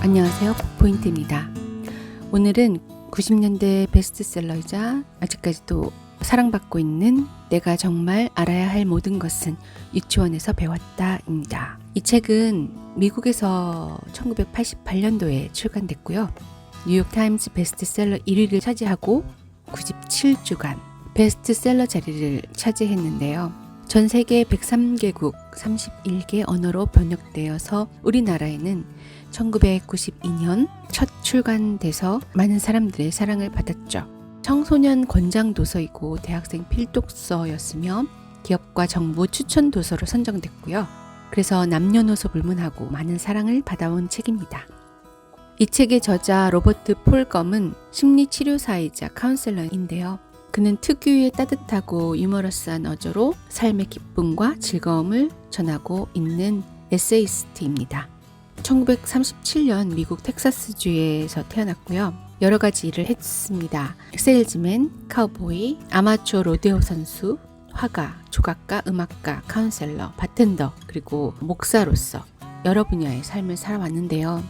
안녕하세요. 포인트입니다. 오늘은 90년대 베스트셀러이자 아직까지도 사랑받고 있는 내가 정말 알아야 할 모든 것은 유치원에서 배웠다입니다. 이 책은 미국에서 1988년도에 출간됐고요. 뉴욕타임즈 베스트셀러 1위를 차지하고 97주간 베스트셀러 자리를 차지했는데요. 전 세계 103개국 31개 언어로 번역되어서 우리나라에는 1992년 첫 출간돼서 많은 사람들의 사랑을 받았죠. 청소년 권장 도서이고 대학생 필독서였으며 기업과 정부 추천 도서로 선정됐고요. 그래서 남녀노소 불문하고 많은 사랑을 받아온 책입니다. 이 책의 저자 로버트 폴검은 심리치료사이자 카운셀러인데요. 그는 특유의 따뜻하고 유머러스한 어조로 삶의 기쁨과 즐거움을 전하고 있는 에세이스트입니다. 1937년 미국 텍사스주에서 태어났고요. 여러 가지 일을 했습니다. 세일즈맨, 카우보이, 아마추어 로데오 선수, 화가, 조각가, 음악가, 카운셀러, 바텐더, 그리고 목사로서 여러 분야의 삶을 살아왔는데요.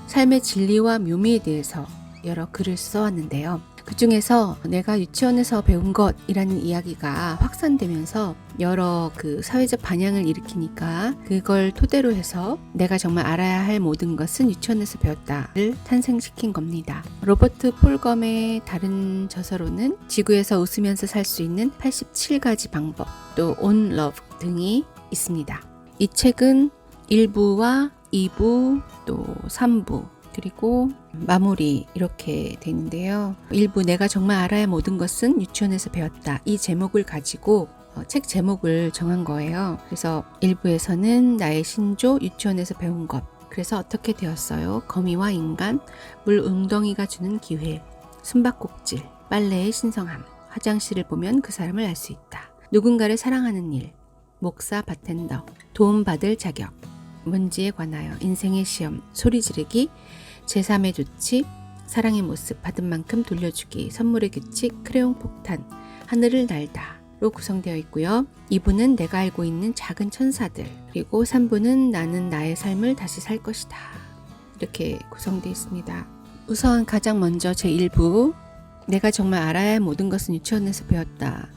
삶의 진리와 묘미에 대해서 여러 글을 써왔는데요. 그 중에서 내가 유치원에서 배운 것이라는 이야기가 확산되면서 여러 사회적 반향을 일으키니까 그걸 토대로 해서 내가 정말 알아야 할 모든 것은 유치원에서 배웠다를 탄생시킨 겁니다. 로버트 폴검의 다른 저서로는 지구에서 웃으면서 살 수 있는 87가지 방법, 또 On Love 등이 있습니다. 이 책은 1부와 2부, 또 3부, 그리고 마무리 이렇게 되는데요. 1부 내가 정말 알아야 할 모든 것은 유치원에서 배웠다. 이 제목을 가지고 책 제목을 정한 거예요. 그래서 1부에서는 나의 신조 유치원에서 배운 것. 그래서 어떻게 되었어요? 거미와 인간, 물 웅덩이가 주는 기회, 숨바꼭질, 빨래의 신성함, 화장실을 보면 그 사람을 알 수 있다. 누군가를 사랑하는 일, 목사 바텐더, 도움받을 자격, 문제에 관하여 인생의 시험, 소리 지르기, 제3의 조치, 사랑의 모습, 받은 만큼 돌려주기, 선물의 규칙, 크레용 폭탄, 하늘을 날다로 구성되어 있고요. 2부는 내가 알고 있는 작은 천사들, 그리고 3부는 나는 나의 삶을 다시 살 것이다. 이렇게 구성되어 있습니다. 우선 가장 먼저 제1부 내가 정말 알아야 할 모든 것은 유치원에서 배웠다.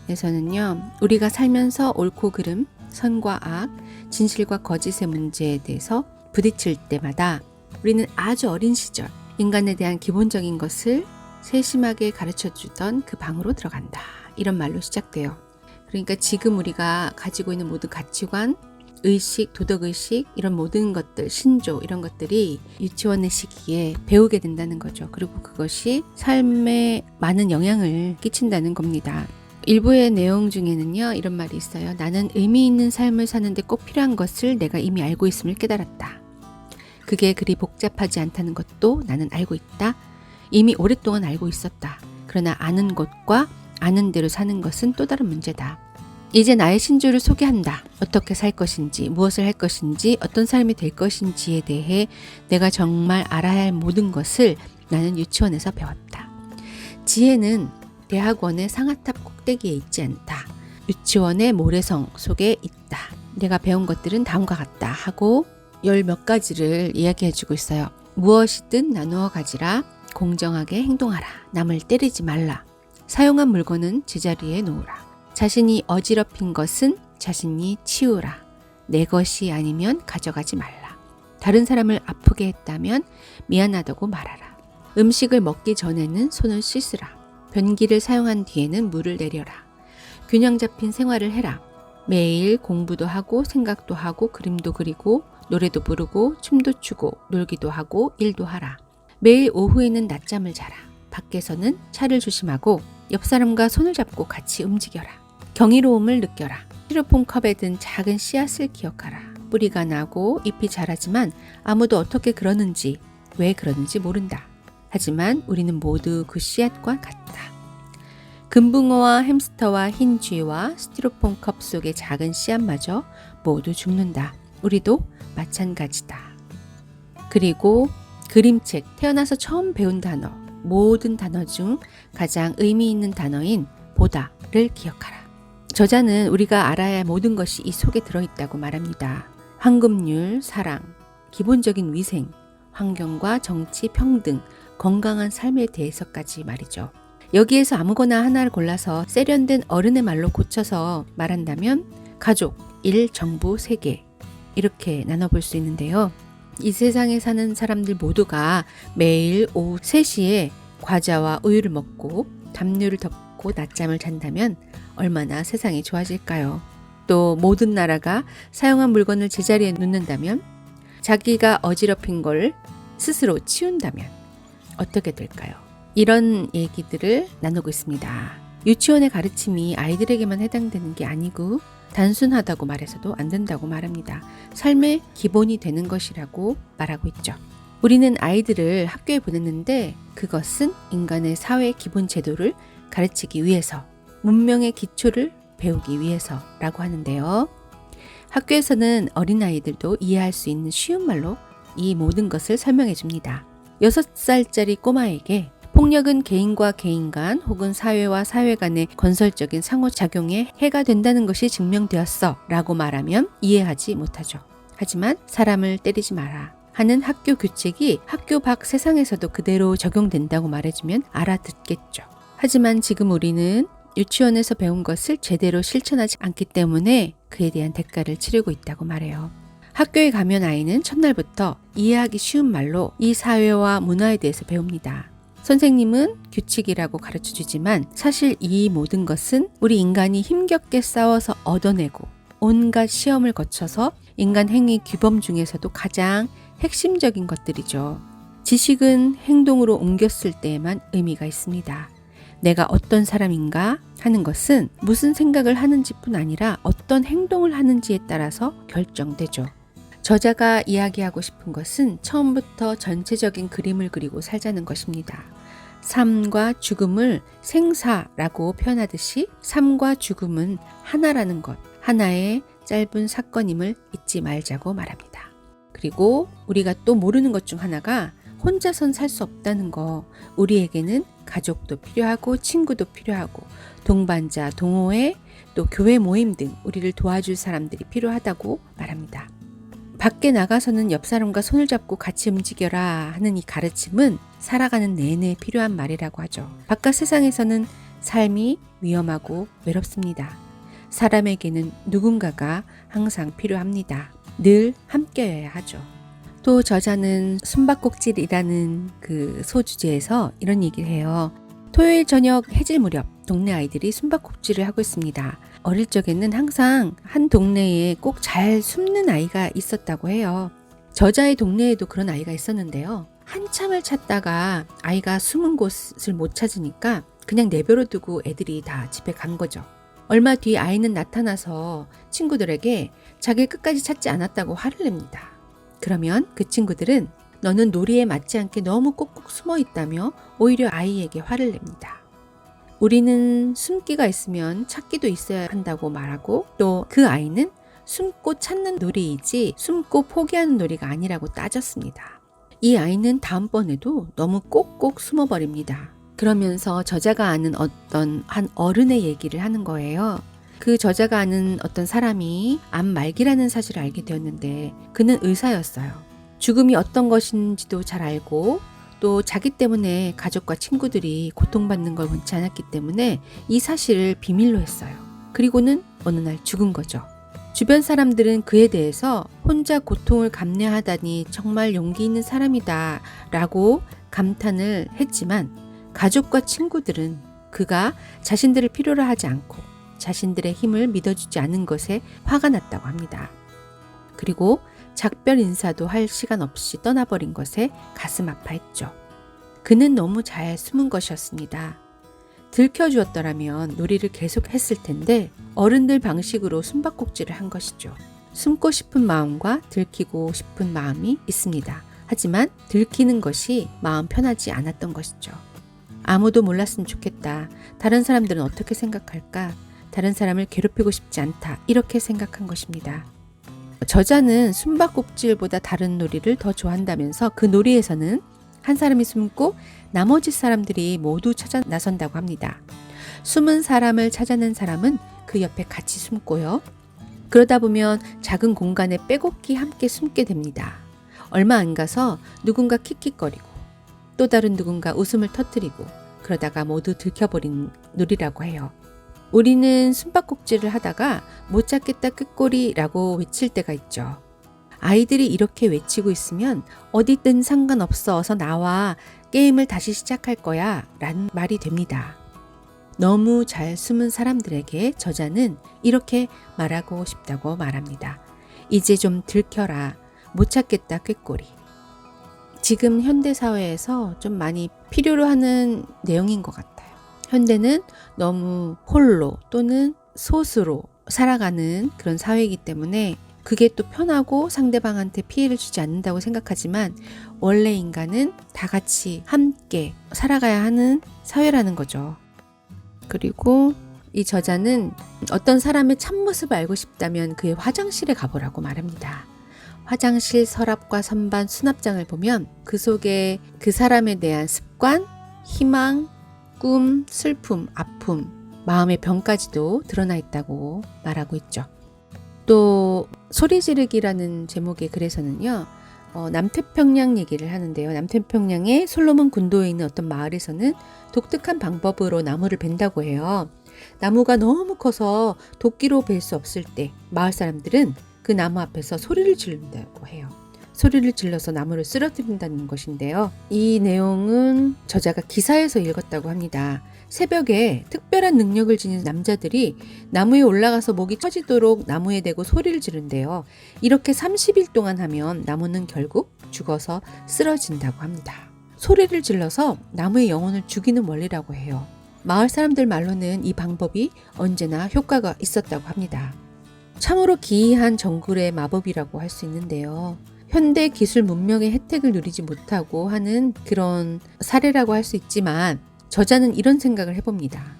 에서는요. 우리가 살면서 옳고 그름, 선과 악, 진실과 거짓의 문제에 대해서 부딪힐 때마다 우리는 아주 어린 시절 인간에 대한 기본적인 것을 세심하게 가르쳐주던 그 방으로 들어간다. 이런 말로 시작돼요. 그러니까 지금 우리가 가지고 있는 모든 가치관, 의식, 도덕의식 이런 모든 것들, 신조 이런 것들이 유치원의 시기에 배우게 된다는 거죠. 그리고 그것이 삶에 많은 영향을 끼친다는 겁니다. 일부의 내용 중에는요. 이런 말이 있어요. 나는 의미 있는 삶을 사는데 꼭 필요한 것을 내가 이미 알고 있음을 깨달았다. 그게 그리 복잡하지 않다는 것도 나는 알고 있다. 이미 오랫동안 알고 있었다. 그러나 아는 것과 아는 대로 사는 것은 또 다른 문제다. 이제 나의 신조를 소개한다. 어떻게 살 것인지, 무엇을 할 것인지, 어떤 사람이 될 것인지에 대해 내가 정말 알아야 할 모든 것을 나는 유치원에서 배웠다. 지혜는 대학원의 상아탑 꼭대기에 있지 않다. 유치원의 모래성 속에 있다. 내가 배운 것들은 다음과 같다 하고 열 몇 가지를 이야기해주고 있어요. 무엇이든 나누어 가지라. 공정하게 행동하라. 남을 때리지 말라. 사용한 물건은 제자리에 놓으라. 자신이 어지럽힌 것은 자신이 치우라. 내 것이 아니면 가져가지 말라. 다른 사람을 아프게 했다면 미안하다고 말하라. 음식을 먹기 전에는 손을 씻으라. 변기를 사용한 뒤에는 물을 내려라. 균형 잡힌 생활을 해라. 매일 공부도 하고 생각도 하고 그림도 그리고 노래도 부르고 춤도 추고 놀기도 하고 일도 하라. 매일 오후에는 낮잠을 자라. 밖에서는 차를 조심하고 옆 사람과 손을 잡고 같이 움직여라. 경이로움을 느껴라. 스티로폼 컵에 든 작은 씨앗을 기억하라. 뿌리가 나고 잎이 자라지만 아무도 어떻게 그러는지 왜 그러는지 모른다. 하지만 우리는 모두 그 씨앗과 같다. 금붕어와 햄스터와 흰 쥐와 스티로폼 컵 속의 작은 씨앗마저 모두 죽는다. 우리도 마찬가지다. 그리고 그림책, 태어나서 처음 배운 단어, 모든 단어 중 가장 의미 있는 단어인 보다를 기억하라. 저자는 우리가 알아야 할 모든 것이 이 속에 들어있다고 말합니다. 황금률, 사랑, 기본적인 위생, 환경과 정치, 평등, 건강한 삶에 대해서까지 말이죠. 여기에서 아무거나 하나를 골라서 세련된 어른의 말로 고쳐서 말한다면 가족, 일, 정부, 세계 이렇게 나눠볼 수 있는데요. 이 세상에 사는 사람들 모두가 매일 오후 3시에 과자와 우유를 먹고 담요를 덮고 낮잠을 잔다면 얼마나 세상이 좋아질까요? 또 모든 나라가 사용한 물건을 제자리에 놓는다면, 자기가 어지럽힌 걸 스스로 치운다면 어떻게 될까요? 이런 얘기들을 나누고 있습니다. 유치원의 가르침이 아이들에게만 해당되는 게 아니고 단순하다고 말해서도 안 된다고 말합니다. 삶의 기본이 되는 것이라고 말하고 있죠. 우리는 아이들을 학교에 보냈는데 그것은 인간의 사회 기본 제도를 가르치기 위해서, 문명의 기초를 배우기 위해서라고 하는데요. 학교에서는 어린아이들도 이해할 수 있는 쉬운 말로 이 모든 것을 설명해 줍니다. 6살짜리 꼬마에게 폭력은 개인과 개인 간 혹은 사회와 사회 간의 건설적인 상호작용에 해가 된다는 것이 증명되었어 라고 말하면 이해하지 못하죠. 하지만 사람을 때리지 마라 하는 학교 규칙이 학교 밖 세상에서도 그대로 적용된다고 말해주면 알아듣겠죠. 하지만 지금 우리는 유치원에서 배운 것을 제대로 실천하지 않기 때문에 그에 대한 대가를 치르고 있다고 말해요. 학교에 가면 아이는 첫날부터 이해하기 쉬운 말로 이 사회와 문화에 대해서 배웁니다. 선생님은 규칙이라고 가르쳐주지만 사실 이 모든 것은 우리 인간이 힘겹게 싸워서 얻어내고 온갖 시험을 거쳐서 인간 행위 규범 중에서도 가장 핵심적인 것들이죠. 지식은 행동으로 옮겼을 때에만 의미가 있습니다. 내가 어떤 사람인가 하는 것은 무슨 생각을 하는지뿐 아니라 어떤 행동을 하는지에 따라서 결정되죠. 저자가 이야기하고 싶은 것은 처음부터 전체적인 그림을 그리고 살자는 것입니다. 삶과 죽음을 생사라고 표현하듯이 삶과 죽음은 하나라는 것, 하나의 짧은 사건임을 잊지 말자고 말합니다. 그리고 우리가 또 모르는 것 중 하나가 혼자선 살 수 없다는 거, 우리에게는 가족도 필요하고 친구도 필요하고 동반자, 동호회, 또 교회 모임 등 우리를 도와줄 사람들이 필요하다고 말합니다. 밖에 나가서는 옆 사람과 손을 잡고 같이 움직여라 하는 이 가르침은 살아가는 내내 필요한 말이라고 하죠. 바깥 세상에서는 삶이 위험하고 외롭습니다. 사람에게는 누군가가 항상 필요합니다. 늘 함께여야 하죠. 또 저자는 숨바꼭질이라는 그 소주제에서 이런 얘기를 해요. 토요일 저녁 해질 무렵 동네 아이들이 숨바꼭질을 하고 있습니다. 어릴 적에는 항상 한 동네에 꼭 잘 숨는 아이가 있었다고 해요. 저자의 동네에도 그런 아이가 있었는데요. 한참을 찾다가 아이가 숨은 곳을 못 찾으니까 그냥 내버려 두고 애들이 다 집에 간 거죠. 얼마 뒤 아이는 나타나서 친구들에게 자기 끝까지 찾지 않았다고 화를 냅니다. 그러면 그 친구들은 너는 놀이에 맞지 않게 너무 꼭꼭 숨어 있다며 오히려 아이에게 화를 냅니다. 우리는 숨기가 있으면 찾기도 있어야 한다고 말하고, 또 그 아이는 숨고 찾는 놀이이지 숨고 포기하는 놀이가 아니라고 따졌습니다. 이 아이는 다음번에도 너무 꼭꼭 숨어버립니다. 그러면서 저자가 아는 어떤 한 어른의 얘기를 하는 거예요. 그 저자가 아는 어떤 사람이 암 말기라는 사실을 알게 되었는데 그는 의사였어요. 죽음이 어떤 것인지도 잘 알고 또 자기 때문에 가족과 친구들이 고통받는 걸 원치 않았기 때문에 이 사실을 비밀로 했어요. 그리고는 어느 날 죽은 거죠. 주변 사람들은 그에 대해서 혼자 고통을 감내하다니 정말 용기 있는 사람이다 라고 감탄을 했지만, 가족과 친구들은 그가 자신들을 필요로 하지 않고 자신들의 힘을 믿어주지 않은 것에 화가 났다고 합니다. 그리고 작별 인사도 할 시간 없이 떠나버린 것에 가슴 아파했죠. 그는 너무 잘 숨은 것이었습니다. 들켜주었더라면 놀이를 계속했을 텐데 어른들 방식으로 숨바꼭질을 한 것이죠. 숨고 싶은 마음과 들키고 싶은 마음이 있습니다. 하지만 들키는 것이 마음 편하지 않았던 것이죠. 아무도 몰랐으면 좋겠다. 다른 사람들은 어떻게 생각할까? 다른 사람을 괴롭히고 싶지 않다. 이렇게 생각한 것입니다. 저자는 숨바꼭질보다 다른 놀이를 더 좋아한다면서 그 놀이에서는 한 사람이 숨고 나머지 사람들이 모두 찾아 나선다고 합니다. 숨은 사람을 찾아낸 사람은 그 옆에 같이 숨고요. 그러다 보면 작은 공간에 빼곡히 함께 숨게 됩니다. 얼마 안 가서 누군가 킥킥거리고 또 다른 누군가 웃음을 터뜨리고 그러다가 모두 들켜버린 놀이라고 해요. 우리는 숨바꼭질을 하다가 못 찾겠다 끝꼬리라고 외칠 때가 있죠. 아이들이 이렇게 외치고 있으면 어디든 상관없어 어서 나와 게임을 다시 시작할 거야 라는 말이 됩니다. 너무 잘 숨은 사람들에게 저자는 이렇게 말하고 싶다고 말합니다. 이제 좀 들켜라. 못 찾겠다 꾀꼬리. 지금 현대사회에서 좀 많이 필요로 하는 내용인 것 같아요. 현대는 너무 홀로 또는 소수로 살아가는 그런 사회이기 때문에 그게 또 편하고 상대방한테 피해를 주지 않는다고 생각하지만 원래 인간은 다 같이 함께 살아가야 하는 사회라는 거죠. 그리고 이 저자는 어떤 사람의 참모습을 알고 싶다면 그의 화장실에 가보라고 말합니다. 화장실 서랍과 선반 수납장을 보면 그 속에 그 사람에 대한 습관, 희망, 꿈, 슬픔, 아픔, 마음의 병까지도 드러나 있다고 말하고 있죠. 또 소리 지르기라는 제목의 글에서는요. 남태평양 얘기를 하는데요. 남태평양의 솔로몬 군도에 있는 어떤 마을에서는 독특한 방법으로 나무를 벤다고 해요. 나무가 너무 커서 도끼로 벨 수 없을 때 마을 사람들은 그 나무 앞에서 소리를 지른다고 해요. 소리를 질러서 나무를 쓰러뜨린다는 것인데요. 이 내용은 저자가 기사에서 읽었다고 합니다. 새벽에 특별한 능력을 지닌 남자들이 나무에 올라가서 목이 터지도록 나무에 대고 소리를 지른대요. 이렇게 30일 동안 하면 나무는 결국 죽어서 쓰러진다고 합니다. 소리를 질러서 나무의 영혼을 죽이는 원리라고 해요. 마을 사람들 말로는 이 방법이 언제나 효과가 있었다고 합니다. 참으로 기이한 정글의 마법이라고 할 수 있는데요. 현대 기술 문명의 혜택을 누리지 못하고 하는 그런 사례라고 할 수 있지만 저자는 이런 생각을 해봅니다.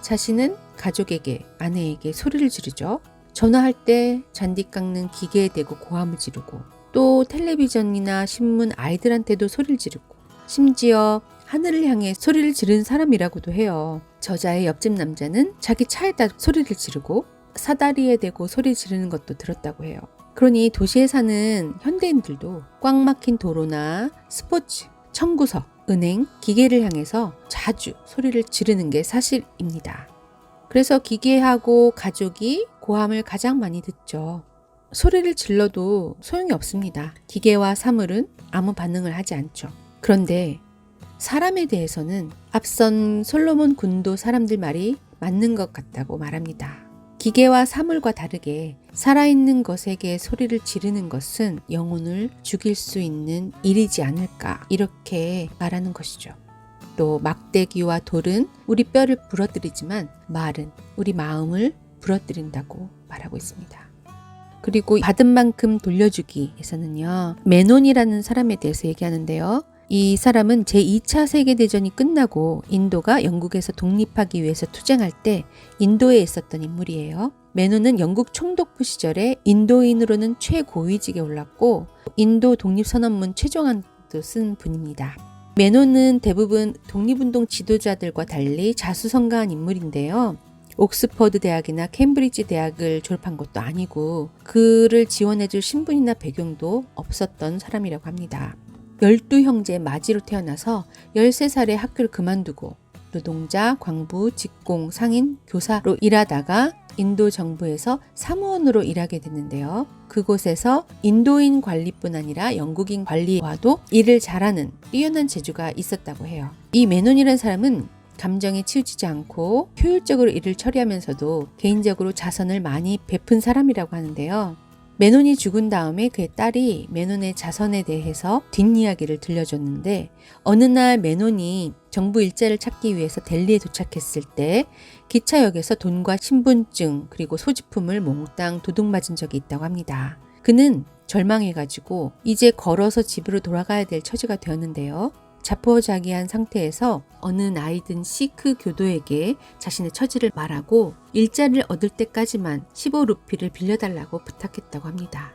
자신은 가족에게, 아내에게 소리를 지르죠. 전화할 때 잔디 깎는 기계에 대고 고함을 지르고 또 텔레비전이나 신문 아이들한테도 소리를 지르고 심지어 하늘을 향해 소리를 지르는 사람이라고도 해요. 저자의 옆집 남자는 자기 차에다 소리를 지르고 사다리에 대고 소리 지르는 것도 들었다고 해요. 그러니 도시에 사는 현대인들도 꽉 막힌 도로나 스포츠, 청구석, 은행, 기계를 향해서 자주 소리를 지르는 게 사실입니다. 그래서 기계하고 가족이 고함을 가장 많이 듣죠. 소리를 질러도 소용이 없습니다. 기계와 사물은 아무 반응을 하지 않죠. 그런데 사람에 대해서는 앞선 솔로몬 군도 사람들 말이 맞는 것 같다고 말합니다. 기계와 사물과 다르게 살아있는 것에게 소리를 지르는 것은 영혼을 죽일 수 있는 일이지 않을까 이렇게 말하는 것이죠. 또 막대기와 돌은 우리 뼈를 부러뜨리지만 말은 우리 마음을 부러뜨린다고 말하고 있습니다. 그리고 받은 만큼 돌려주기에서는요. 메논이라는 사람에 대해서 얘기하는데요. 이 사람은 제2차 세계대전이 끝나고 인도가 영국에서 독립하기 위해서 투쟁할 때 인도에 있었던 인물이에요. 메논은 영국 총독부 시절에 인도인으로는 최고위직에 올랐고 인도 독립선언문 최종안도 쓴 분입니다. 메논은 대부분 독립운동 지도자들과 달리 자수성가한 인물인데요. 옥스퍼드 대학이나 캠브리지 대학을 졸업한 것도 아니고 그를 지원해줄 신분이나 배경도 없었던 사람이라고 합니다. 12형제 마지로 태어나서 13살에 학교를 그만두고 노동자, 광부, 직공, 상인, 교사로 일하다가 인도 정부에서 사무원으로 일하게 됐는데요. 그곳에서 인도인 관리뿐 아니라 영국인 관리와도 일을 잘하는 뛰어난 재주가 있었다고 해요. 이 메논이라는 사람은 감정에 치우치지 않고 효율적으로 일을 처리하면서도 개인적으로 자선을 많이 베푼 사람이라고 하는데요. 메논이 죽은 다음에 그의 딸이 메논의 자선에 대해서 뒷이야기를 들려줬는데 어느 날 메논이 정부 일자를 찾기 위해서 델리에 도착했을 때 기차역에서 돈과 신분증 그리고 소지품을 몽땅 도둑맞은 적이 있다고 합니다. 그는 절망해가지고 이제 걸어서 집으로 돌아가야 될 처지가 되었는데요. 자포자기한 상태에서 어느 나이든 시크 교도에게 자신의 처지를 말하고 일자리를 얻을 때까지만 15루피를 빌려달라고 부탁했다고 합니다.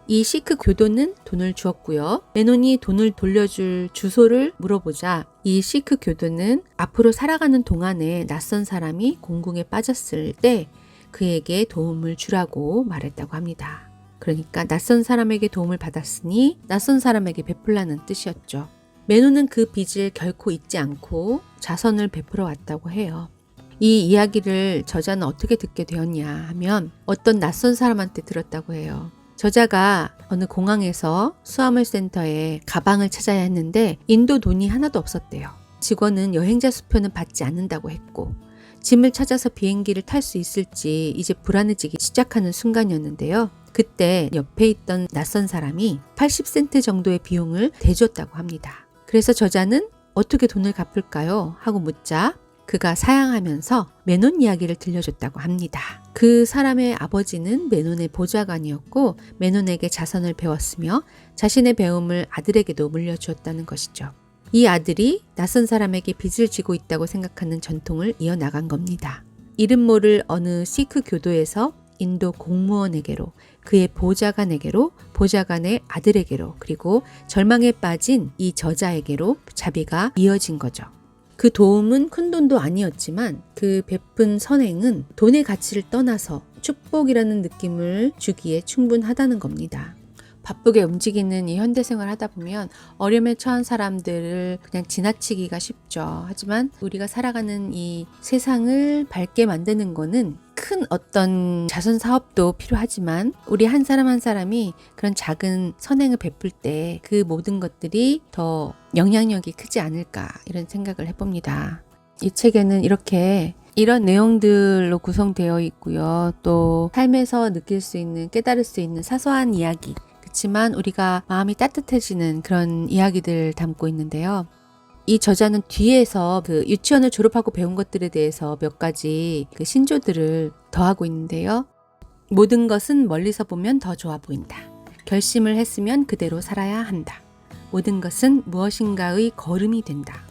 이 시크 교도는 돈을 주었고요. 메논이 돈을 돌려줄 주소를 물어보자 이 시크 교도는 앞으로 살아가는 동안에 낯선 사람이 공궁에 빠졌을 때 그에게 도움을 주라고 말했다고 합니다. 그러니까 낯선 사람에게 도움을 받았으니 낯선 사람에게 베풀라는 뜻이었죠. 메노는 그 빚을 결코 잊지 않고 자선을 베풀어 왔다고 해요. 이 이야기를 저자는 어떻게 듣게 되었냐 하면 어떤 낯선 사람한테 들었다고 해요. 저자가 어느 공항에서 수화물 센터에 가방을 찾아야 했는데 인도 돈이 하나도 없었대요. 직원은 여행자 수표는 받지 않는다고 했고 짐을 찾아서 비행기를 탈 수 있을지 이제 불안해지기 시작하는 순간이었는데요. 그때 옆에 있던 낯선 사람이 80센트 정도의 비용을 대줬다고 합니다. 그래서 저자는 어떻게 돈을 갚을까요? 하고 묻자 그가 사양하면서 메논 이야기를 들려줬다고 합니다. 그 사람의 아버지는 메논의 보좌관이었고 메논에게 자선을 배웠으며 자신의 배움을 아들에게도 물려주었다는 것이죠. 이 아들이 낯선 사람에게 빚을 지고 있다고 생각하는 전통을 이어나간 겁니다. 이름 모를 어느 시크 교도에서 인도 공무원에게로, 그의 보좌관에게로, 보좌관의 아들에게로, 그리고 절망에 빠진 이 저자에게로 자비가 이어진 거죠. 그 도움은 큰 돈도 아니었지만 그 베푼 선행은 돈의 가치를 떠나서 축복이라는 느낌을 주기에 충분하다는 겁니다. 바쁘게 움직이는 이 현대생활 하다 보면 어려움에 처한 사람들을 그냥 지나치기가 쉽죠. 하지만 우리가 살아가는 이 세상을 밝게 만드는 거는 큰 어떤 자선 사업도 필요하지만 우리 한 사람 한 사람이 그런 작은 선행을 베풀 때 그 모든 것들이 더 영향력이 크지 않을까 이런 생각을 해봅니다. 이 책에는 이런 내용들로 구성되어 있고요. 또 삶에서 느낄 수 있는, 깨달을 수 있는 사소한 이야기, 그렇지만 우리가 마음이 따뜻해지는 그런 이야기들 담고 있는데요. 이 저자는 뒤에서 그 유치원을 졸업하고 배운 것들에 대해서 몇 가지 그 신조들을 더하고 있는데요. 모든 것은 멀리서 보면 더 좋아 보인다. 결심을 했으면 그대로 살아야 한다. 모든 것은 무엇인가의 걸음이 된다.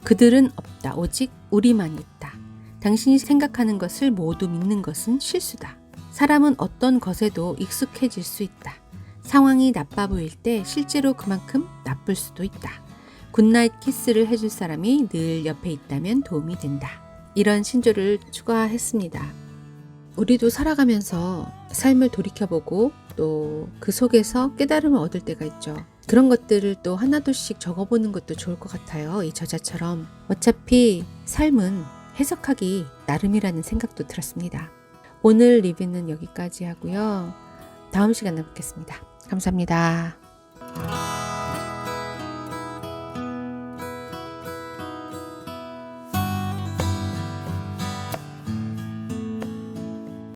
그들은 없다. 오직 우리만 있다. 당신이 생각하는 것을 모두 믿는 것은 실수다. 사람은 어떤 것에도 익숙해질 수 있다. 상황이 나빠 보일 때 실제로 그만큼 나쁠 수도 있다. 굿나잇 키스를 해줄 사람이 늘 옆에 있다면 도움이 된다. 이런 신조를 추가했습니다. 우리도 살아가면서 삶을 돌이켜보고 또 그 속에서 깨달음을 얻을 때가 있죠. 그런 것들을 또 하나둘씩 적어보는 것도 좋을 것 같아요. 이 저자처럼. 어차피 삶은 해석하기 나름이라는 생각도 들었습니다. 오늘 리뷰는 여기까지 하고요. 다음 시간에 뵙겠습니다. 감사합니다.